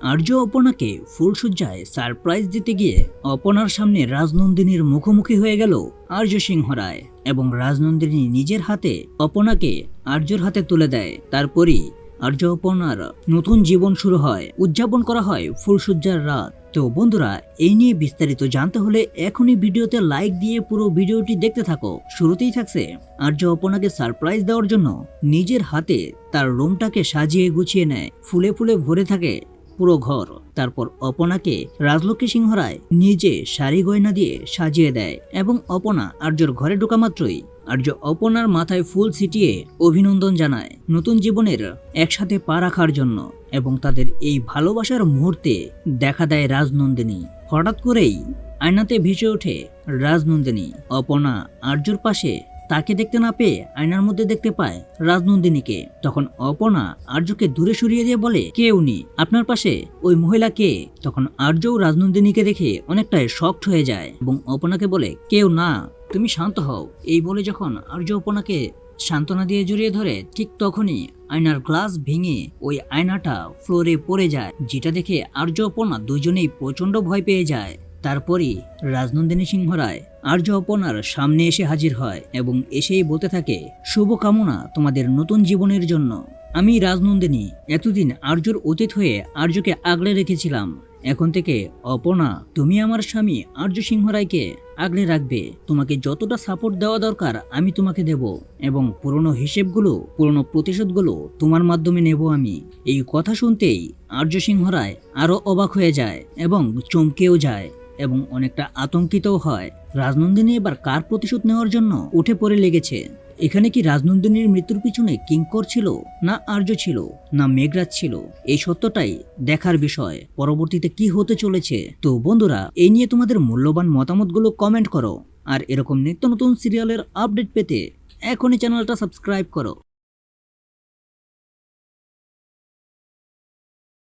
আর্য অপর্ণাকে ফুলসজ্জায় surprise দিতে গিয়ে অপর্ণার সামনে রাজনন্দিনীর মুখোমুখি হয়ে গেল আর্য সিংহ রায় এবং রাজনন্দিনী নিজের হাতে অপর্ণাকে আর্যর হাতে তুলে দেয়। তারপরই আর্য অপর্ণার নতুন জীবন শুরু হয়, উদযাপন করা হয় ফুলসজ্জার রাত। তো বন্ধুরা, এই নিয়ে বিস্তারিত জানতে হলে এখনই ভিডিওতে লাইক দিয়ে পুরো ভিডিওটি দেখতে থাকো। শুরুতেই থাকছে আর্য অপর্ণাকে সারপ্রাইজ দেওয়ার জন্য নিজের হাতে তার রুমটাকে সাজিয়ে গুছিয়ে নেয়, ফুলে ফুলে ভরে থাকে পুরো ঘর। তারপর অপর্ণাকে রাজলক্ষ্মী সিংহ রায় নিজে শাড়ি গয়না দিয়ে সাজিয়ে দেয় এবং অপর্ণা আর্যর ঘরে ঢোকা মাত্রই আর্য অপর্ণার মাথায় ফুল ছিটিয়ে অভিনন্দন জানায় নতুন জীবনের একসাথে পা রাখার জন্য। এবং তাদের এই ভালোবাসার মুহূর্তে দেখা দেয় রাজনন্দিনী। হঠাৎ করেই আয়নাতে ভেসে ওঠে রাজনন্দিনী। অপর্ণা আর্যর পাশে তাকে দেখতে না পেয়ে আয়নার মধ্যে দেখতে পায় রাজনন্দিনীকে। তখন অপর্ণা আর্যকে দূরে সরিয়ে দিয়ে বলে, কে উনি, আপনার পাশে ওই মহিলা কে? তখন আর্যও রাজনন্দিনীকে দেখে অনেকটাই শকড হয়ে যায় এবং অপর্ণাকে বলে, কেউ না, তুমি শান্ত হও। এই বলে যখন আর্য অপর্ণাকে সান্ত্বনা দিয়ে জড়িয়ে ধরে, ঠিক তখনই আয়নার গ্লাস ভেঙে ওই আয়নাটা ফ্লোরে পড়ে যায়, যেটা দেখে আর্য অপর্ণা দুজনেই প্রচন্ড ভয় পেয়ে যায়। তারপরই রাজনন্দিনী সিংহ রায় আর্য অপর্ণার সামনে এসে হাজির হয় এবং এসেই বলতে থাকে, শুভকামনা তোমাদের নতুন জীবনের জন্য। আমি রাজনন্দিনী এতদিন আর্যর অতীত হয়ে আর্যকে আগলে রেখেছিলাম। এখন থেকে অপর্ণা, তুমি আমার স্বামী আর্য সিংহ রায়কে আগলে রাখবে। তোমাকে যতটা সাপোর্ট দেওয়া দরকার আমি তোমাকে দেব এবং পুরনো হিসেবগুলো, পুরনো প্রতিশোধগুলো তোমার মাধ্যমে নেব আমি। এই কথা শুনতেই আর্য সিংহ রায় আরো অবাক হয়ে যায় এবং চমকেও যায় এবং অনেকটা আতঙ্কিতও হয়। রাজনন্দিনী এবার কার প্রতিশোধ নেওয়ার জন্য উঠে পড়ে লেগেছে? এখানে কি রাজনন্দিনীর মৃত্যুর পিছনে কিঙ্কর ছিল, না আর্য ছিল, না মেঘরাজ ছিল? এই সত্যটাই দেখার বিষয়। পরবর্তীতে কি হতে চলেছে? তো বন্ধুরা, এই নিয়ে তোমাদের মূল্যবান মতামতগুলো কমেন্ট করো। আর এরকম নিত্য নতুন সিরিয়ালের আপডেট পেতে এখনই চ্যানেলটা সাবস্ক্রাইব করো।